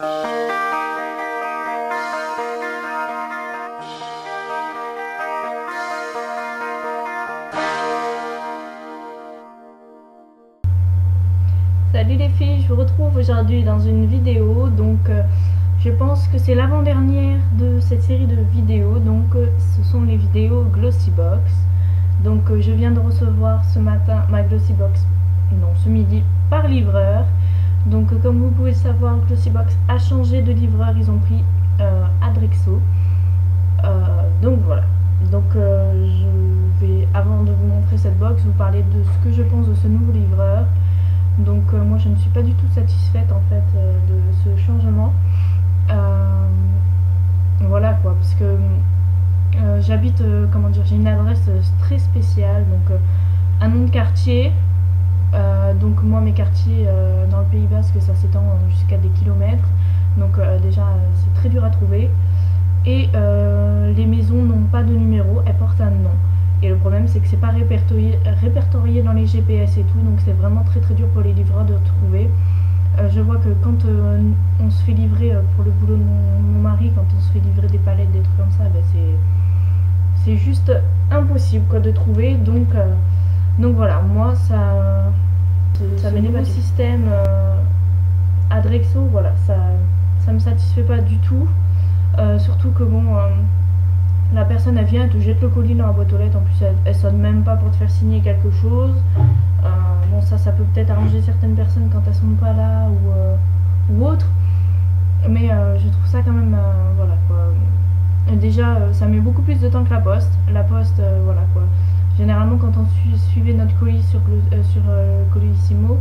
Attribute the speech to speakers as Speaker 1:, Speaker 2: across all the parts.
Speaker 1: Salut les filles, je vous retrouve aujourd'hui dans une vidéo, donc je pense que c'est l'avant-dernière de cette série de vidéos, donc ce sont les vidéos Glossybox. Donc je viens de recevoir ce matin ma Glossybox, non ce midi, par livreur. Donc comme vous pouvez le savoir, Glossybox a changé de livreur, ils ont pris Adrexo. Donc voilà, donc je vais, avant de vous montrer cette box, vous parler de ce que je pense de ce nouveau livreur. Donc moi je ne suis pas du tout satisfaite en fait de ce changement. Voilà quoi, parce que j'habite, comment dire, j'ai une adresse très spéciale, donc un nom de quartier. Donc moi mes quartiers dans le Pays Basque ça s'étend jusqu'à des kilomètres, donc déjà c'est très dur à trouver. Et les maisons n'ont pas de numéro, elles portent un nom. Et le problème c'est que c'est pas répertorié dans les GPS et tout, donc c'est vraiment très dur pour les livreurs de trouver. Je vois que quand on se fait livrer pour le boulot de mon mari, quand on se fait livrer des palettes, des trucs comme ça, ben c'est juste impossible quoi de trouver. Donc voilà, moi ça m'énerve. Le système Adrexo, voilà, ça me satisfait pas du tout. Surtout que bon, la personne elle vient, elle te jette le colis dans la boîte aux lettres, en plus elle sonne même pas pour te faire signer quelque chose. Bon ça peut peut-être arranger certaines personnes quand elles sont pas là ou autre, mais je trouve ça quand même, voilà quoi. Déjà ça met beaucoup plus de temps que la poste. Voilà quoi. Généralement quand on suivait notre colis sur Colissimo,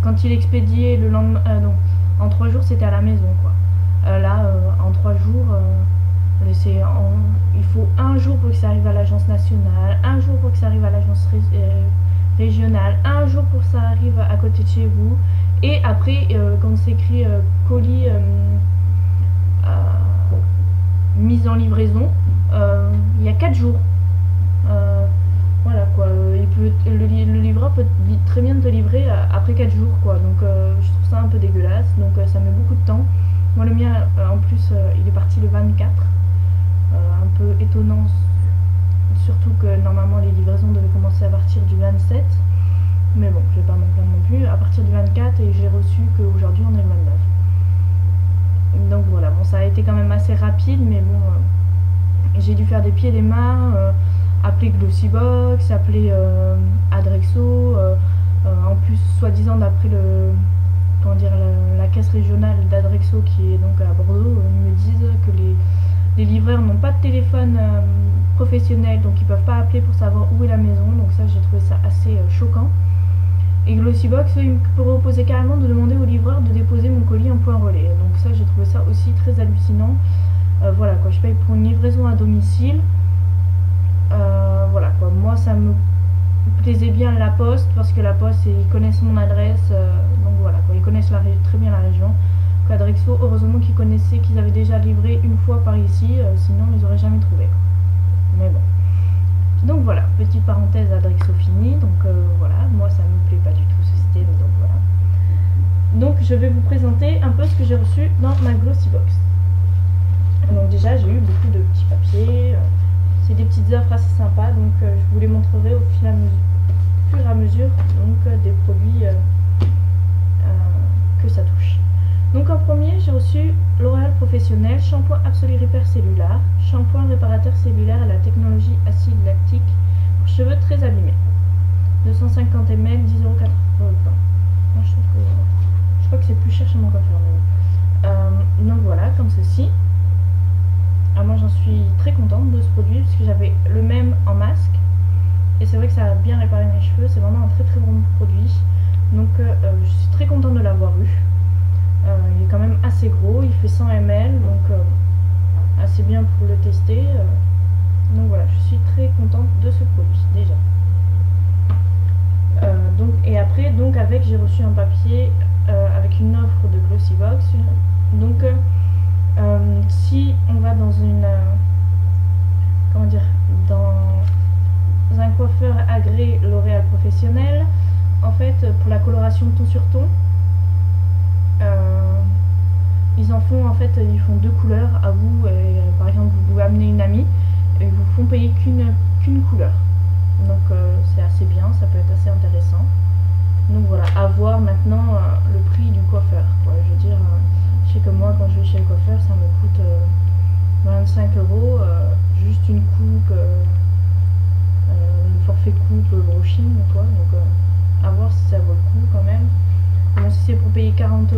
Speaker 1: quand il expédiait le lendemain, non, en 3 jours c'était à la maison quoi. Là en 3 jours il faut 1 jour pour que ça arrive à l'agence nationale, 1 jour pour que ça arrive à l'agence régionale, 1 jour pour que ça arrive à côté de chez vous, et après quand c'est écrit colis mise en livraison, il y a 4 jours. Voilà quoi, le livreur peut très bien te livrer après 4 jours quoi, donc je trouve ça un peu dégueulasse, donc ça met beaucoup de temps. Moi le mien en plus il est parti le 24, un peu étonnant, surtout que normalement les livraisons devaient commencer à partir du 27, mais bon je vais pas m'en plaindre non plus, à partir du 24, et j'ai reçu qu'aujourd'hui on est le 29. Donc voilà, bon ça a été quand même assez rapide, mais bon j'ai dû faire des pieds et des mains, appeler Glossybox, appeler Adrexo, en plus soi-disant d'après la caisse régionale d'Adrexo qui est donc à Bordeaux, ils me disent que les livreurs n'ont pas de téléphone professionnel, donc ils peuvent pas appeler pour savoir où est la maison, donc ça j'ai trouvé ça assez choquant. Et Glossybox, ils me proposaient carrément de demander au livreur de déposer mon colis en point relais, donc ça j'ai trouvé ça aussi très hallucinant. Voilà quoi, je paye pour une livraison à domicile. Voilà quoi, moi ça me plaisait bien la poste, parce que la poste ils connaissent mon adresse, donc voilà quoi, ils connaissent très bien la région. Adrexo, heureusement qu'ils connaissaient, qu'ils avaient déjà livré une fois par ici, sinon ils auraient jamais trouvé, mais bon. Donc voilà, petite parenthèse Adrexo finie, donc voilà, moi ça me plaît pas du tout ce système, donc voilà. Donc je vais vous présenter un peu ce que j'ai reçu dans ma Glossybox. Donc déjà j'ai eu beaucoup de petits papiers, c'est des petites offres assez sympas, donc je vous les montrerai au fur et à mesure donc, des produits que ça touche. Donc en premier j'ai reçu L'Oréal Professionnel Shampoing Absolu Repair Cellulaire, shampoing réparateur cellulaire à la technologie acide lactique pour cheveux très abîmés, 250 ml, 10,80 €. Moi je crois que c'est plus cher chez mon coiffeur même. Donc voilà, comme ceci. Moi j'en suis très contente de ce produit, parce que j'avais le même en masque et c'est vrai que ça a bien réparé mes cheveux, c'est vraiment un très bon produit, donc je suis très contente de l'avoir eu. Il est quand même assez gros, il fait 100 ml, donc assez bien pour le tester, donc voilà, je suis très contente de ce produit déjà. Et après donc j'ai reçu un papier avec une offre de Glossybox, donc si on va dans dans un coiffeur agréé L'Oréal Professionnel, en fait pour la coloration ton sur ton, ils font 2 couleurs à vous, et par exemple vous pouvez amener une amie et ils vous font payer qu'une couleur. Donc c'est assez bien, ça peut être assez intéressant. Donc voilà, à voir maintenant le prix du coiffeur, quoi. Je veux dire, je sais que moi quand je vais chez le coiffeur ça me coûte 25 €, juste une coupe, le forfait coupe, brushing quoi. Donc à voir si ça vaut le coup quand même. Bon, si c'est pour payer 40 €,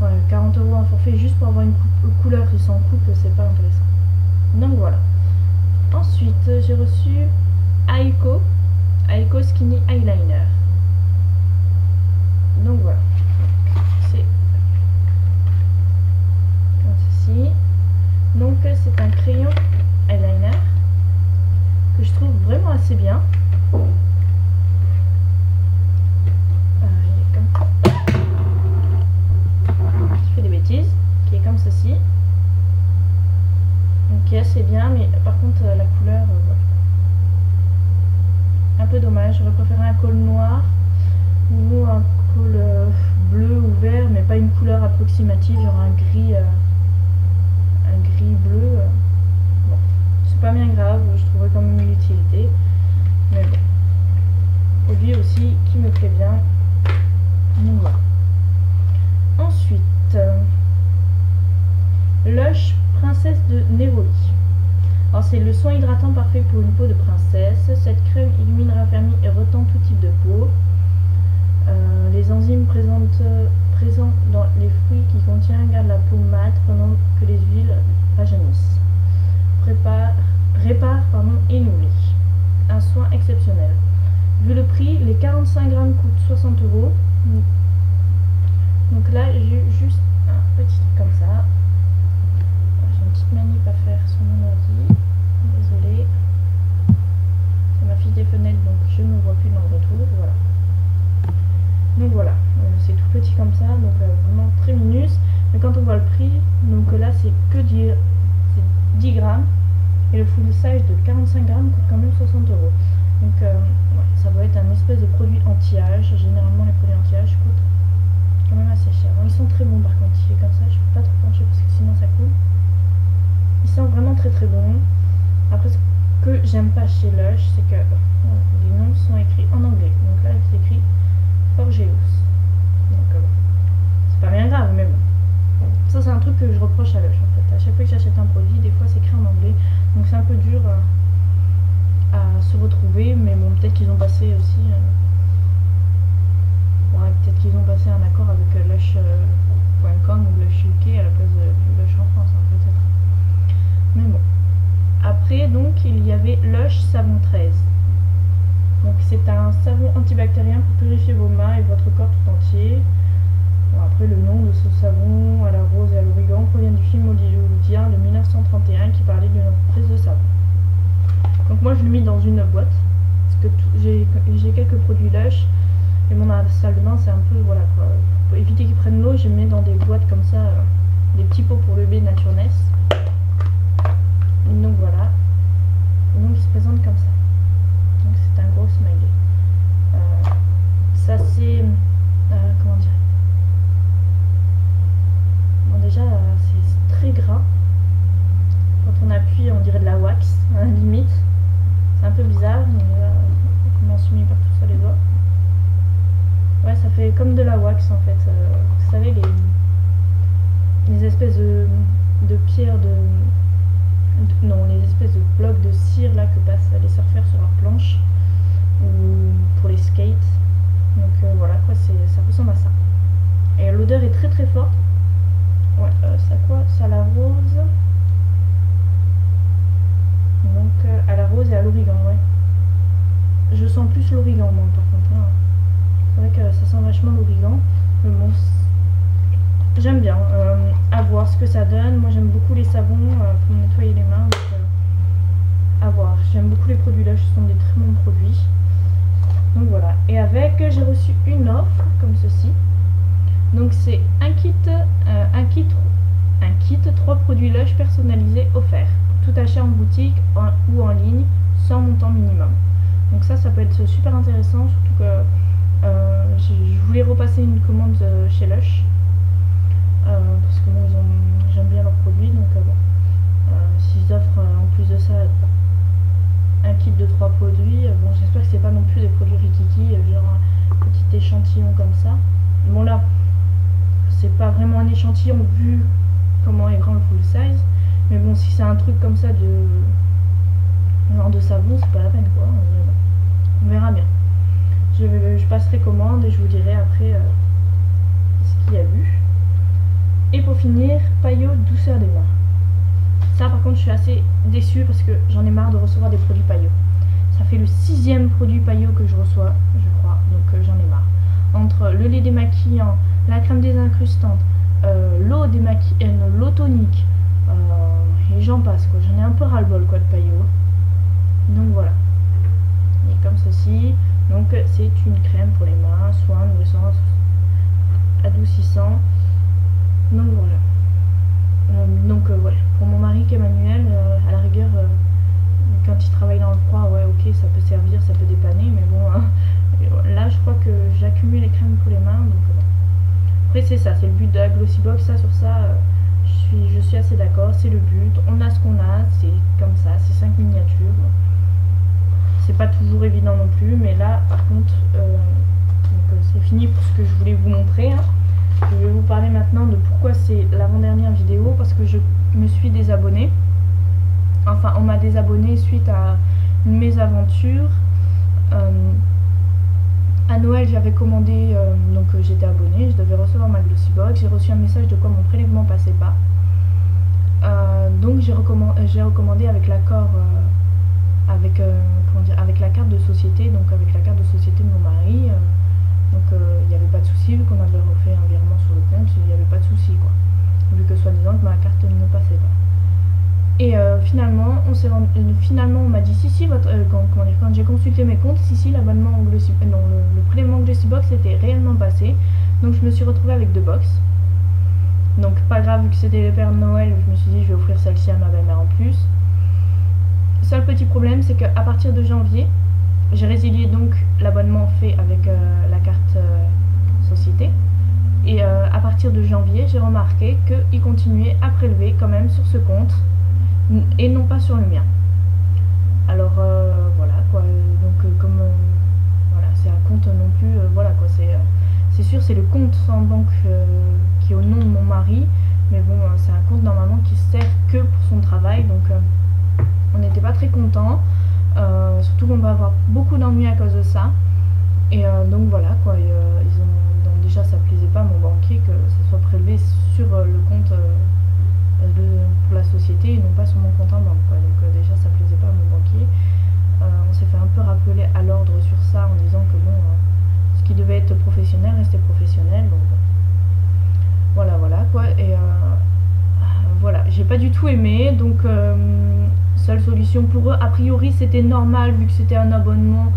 Speaker 1: ouais, 40 € un forfait juste pour avoir une couleur et sans coupe, c'est pas intéressant. Donc voilà. Ensuite j'ai reçu Aiko Skinny Eyeliner. Donc voilà, c'est comme ceci. Donc c'est un crayon eyeliner que je trouve vraiment assez bien. Je fais des bêtises, qui est comme ceci. Donc qui est assez bien, mais par contre la couleur, voilà. Un peu dommage, j'aurais préféré un col noir ou un col bleu ou vert, mais pas une couleur approximative, genre un gris bleu. Bon, c'est pas bien grave, je trouverais quand même une utilité, mais bon, produit aussi qui me plaît bien. Donc voilà. Ensuite, Lush Princesse de Neroli. Alors c'est le soin hydratant parfait pour une peau de princesse. Cette crème illumine, raffermit et retend tout type de peau. Les enzymes présents dans les fruits qui contient gardent la peau mate pendant que les huiles rajeunissent. Répare et nourrit. Un soin exceptionnel. Vu le prix, les 45 grammes coûtent 60 €. Donc là j'ai juste un petit truc comme ça. J'ai une petite manip à faire sur mon ordi. Désolée. Ça m'affiche des fenêtres donc je ne vois plus dans le retour. Voilà. Donc voilà, c'est tout petit comme ça, donc vraiment très minus. Mais quand on voit le prix, donc là c'est que 10 grammes. Et le full size de 45 grammes coûte quand même 60 €. Donc ouais, ça doit être un espèce de produit anti-âge. Généralement les produits anti-âge coûtent quand même assez cher. Bon, ils sont très bons par contre, il est comme ça, je ne peux pas trop pencher parce que sinon ça coule. Ils sont vraiment très très bons. Après ce que j'aime pas chez Lush, c'est que les noms sont écrits en anglais. Donc là c'est écrit Forgeus. Donc c'est pas bien grave, mais bon. Ça c'est un truc que je reproche à Lush en fait. À chaque fois que j'achète un produit, des fois c'est écrit en anglais. Donc c'est un peu dur à se retrouver, mais bon, peut-être qu'ils ont passé aussi ouais, peut-être qu'ils ont passé un accord avec Lush.com ou Lush UK à la place du Lush en France, hein, peut-être. Mais bon. Après donc il y avait Lush Savon 13. Donc c'est un savon antibactérien pour purifier vos mains et votre corps tout entier. Bon, après le nom de ce savon à la rose et à l'origan provient du film hollywoodien de 1931 qui parlait d'une entreprise de savon. Donc moi je l'ai mis dans une boîte parce que j'ai quelques produits Lush et mon salle de bain c'est un peu voilà quoi. Pour éviter qu'ils prennent l'eau, je mets dans des boîtes comme ça, des petits pots pour bébé Naturness. Donc voilà. Donc il se présente comme ça. Donc c'est un gros smiley. Ça c'est comment dire. Bon déjà c'est très gras. Quand on appuie on dirait de la wax, hein, limite. C'est un peu bizarre, mais on commence à mis partout sur les doigts. Ouais, ça fait comme de la wax en fait. Vous savez les espèces de pierres non, les espèces de blocs de cire là que passent les surfeurs sur leur planche ou pour les skates. Donc voilà quoi, ça ressemble à ça. Et l'odeur est très très forte. Ouais, ça quoi? Ça à la rose. Donc à la rose et à l'origan, ouais. Je sens plus l'origan moi par contre. Hein. C'est vrai que ça sent vachement l'origan. Mais bon, j'aime bien. À voir ce que ça donne. Moi j'aime beaucoup les savons pour me nettoyer les mains. Donc, à voir. J'aime beaucoup les produits là, ce sont des très bons produits. Donc voilà. Et avec, j'ai reçu une offre comme ceci. Donc c'est un kit 3 produits Lush personnalisés offerts. Tout achat en boutique ou en ligne sans montant minimum. Donc ça peut être super intéressant, surtout que je voulais repasser une commande chez Lush. parce que bon, j'aime bien leurs produits, donc bon, s'ils offrent en plus de ça un kit de 3 produits, bon, j'espère que c'est pas non plus des produits rikiki, genre un petit échantillon comme ça. Bon là, c'est pas vraiment un échantillon vu comment est grand le full size, mais bon, si c'est un truc comme ça de genre de savon, c'est pas la peine quoi, on verra bien. Je passerai commande et je vous dirai après ce qu'il y a eu. Et pour finir, Paillot douceur des mains. Ça par contre je suis assez déçue parce que j'en ai marre de recevoir des produits Paillot. Ça fait le 6e produit Paillot que je reçois, je crois, donc j'en ai marre. Entre le lait démaquillant, la crème désincrustante, l'eau tonique, et j'en passe quoi. J'en ai un peu ras-le-bol quoi de Paillot. Donc voilà. Et comme ceci, donc c'est une crème pour les mains, soin, nourrissant, adoucissant. Donc voilà. Voilà. Pour mon mari qu'Emmanuel, à la rigueur, quand il travaille dans le froid, ouais ok ça peut servir, ça peut dépanner, mais bon là je crois que j'accumule les crèmes pour les mains, donc bon. Après c'est ça, c'est le but de la Glossybox, ça sur ça je suis assez d'accord, c'est le but, on a ce qu'on a, c'est comme ça, c'est 5 miniatures. C'est pas toujours évident non plus, mais là par contre c'est fini pour ce que je voulais vous montrer, hein. Je vais vous parler maintenant de pourquoi c'est l'avant-dernière vidéo, parce que je me suis désabonnée. Enfin, on m'a désabonnée suite à une mésaventure. À Noël, j'avais commandé, donc j'étais abonnée, je devais recevoir ma Glossybox. J'ai reçu un message de quoi mon prélèvement passait pas. Donc j'ai recommandé avec l'accord, avec la carte de société, donc avec la carte de société de mon mari. Donc il n'y avait pas de souci, vu qu'on avait refait un virement sur le compte, il n'y avait pas de souci quoi. Vu que soi-disant que ma carte ne passait pas. Et finalement on m'a dit si quand j'ai consulté mes comptes, si l'abonnement le prélèvement Glossybox était réellement passé. Donc je me suis retrouvée avec 2 box. Donc pas grave, vu que c'était les pères de Noël, je me suis dit je vais offrir celle-ci à ma belle-mère en plus. Seul petit problème, c'est qu'à partir de janvier, j'ai résilié donc l'abonnement fait avec la carte société. Et à partir de janvier, j'ai remarqué qu'il continuait à prélever quand même sur ce compte et non pas sur le mien. Alors voilà quoi, donc comme voilà, c'est un compte non plus, voilà quoi, c'est sûr c'est le compte en banque qui est au nom de mon mari, mais bon c'est un compte normalement qui sert que pour son travail, donc on n'était pas très contents. Surtout qu'on va avoir beaucoup d'ennuis à cause de ça, et donc voilà quoi, donc déjà ça plaisait pas à mon banquier que ça soit prélevé sur le compte pour la société et non pas sur mon compte en banque quoi. Donc déjà ça plaisait pas à mon banquier. On s'est fait un peu rappeler à l'ordre sur ça en disant que bon ce qui devait être professionnel restait professionnel, donc voilà quoi. Et voilà, j'ai pas du tout aimé, donc seule solution pour eux, a priori c'était normal vu que c'était un abonnement,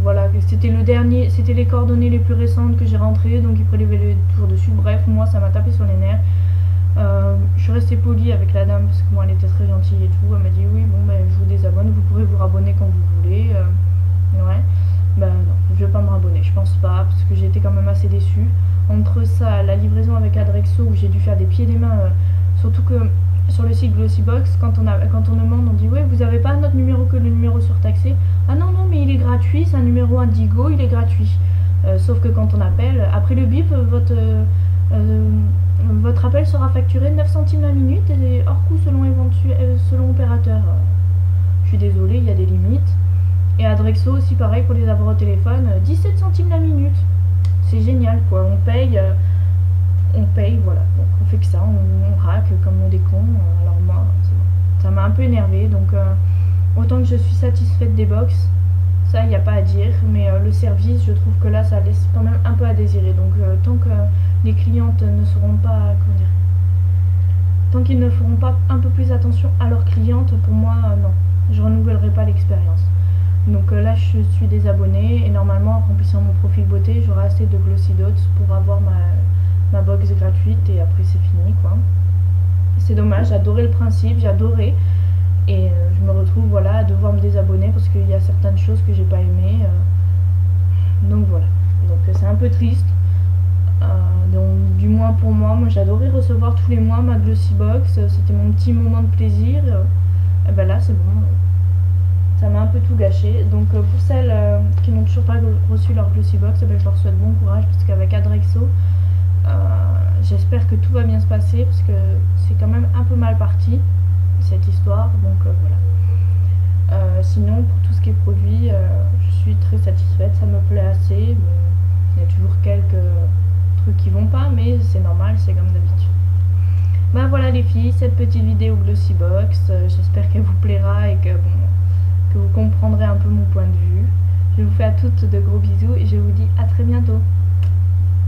Speaker 1: voilà, c'était le dernier, c'était les coordonnées les plus récentes que j'ai rentrées, donc ils prélevaient les tours dessus. Bref, moi ça m'a tapé sur les nerfs. Je suis restée polie avec la dame parce que moi elle était très gentille et tout. Elle m'a dit oui bon ben je vous désabonne, vous pourrez vous rabonner quand vous voulez. Ouais, ben non, je vais pas me rabonner, je pense pas, parce que j'ai été quand même assez déçue. Entre ça, la livraison avec Adrexo où j'ai dû faire des pieds et des mains, surtout que sur le site Glossybox, quand on demande, on dit ouais vous avez pas un autre numéro que le numéro surtaxé. Ah non mais il est gratuit, c'est un numéro Indigo, il est gratuit. Sauf que quand on appelle, après le bip, votre appel sera facturé 9 centimes la minute et hors coût selon opérateur. Je suis désolée, il y a des limites. Et Adrexo aussi pareil pour les avoir au téléphone, 17 centimes la minute. C'est génial quoi, on paye, voilà, donc on fait que ça, on racle comme des cons. Alors moi, c'est bon. Ça m'a un peu énervé, donc autant que je suis satisfaite des box, ça il n'y a pas à dire, mais le service, je trouve que là ça laisse quand même un peu à désirer. Donc tant que les clientes ne seront pas, comment dire, tant qu'ils ne feront pas un peu plus attention à leurs clientes, pour moi non, je renouvellerai pas l'expérience. Donc là je suis désabonnée et normalement en remplissant mon profil beauté j'aurai assez de Glossy Dots pour avoir ma box gratuite et après c'est fini quoi. C'est dommage, j'adorais le principe, j'adorais, et je me retrouve voilà à devoir me désabonner parce qu'il y a certaines choses que j'ai pas aimées, donc voilà, donc c'est un peu triste. Donc du moins pour moi j'adorais recevoir tous les mois ma Glossybox, c'était mon petit moment de plaisir. Et ben là c'est bon, ça m'a un peu tout gâché. Donc pour celles qui n'ont toujours pas reçu leur Glossybox, ben, je leur souhaite bon courage parce qu'avec Adrexo, j'espère que tout va bien se passer parce que c'est quand même un peu mal parti cette histoire. Donc voilà. Sinon pour tout ce qui est produit, je suis très satisfaite, ça me plaît assez. Bon, il y a toujours quelques trucs qui vont pas, mais c'est normal, c'est comme d'habitude. Ben voilà les filles, cette petite vidéo Glossybox, j'espère qu'elle vous plaira et que, bon, que vous comprendrez un peu mon point de vue. Je vous fais à toutes de gros bisous et je vous dis à très bientôt.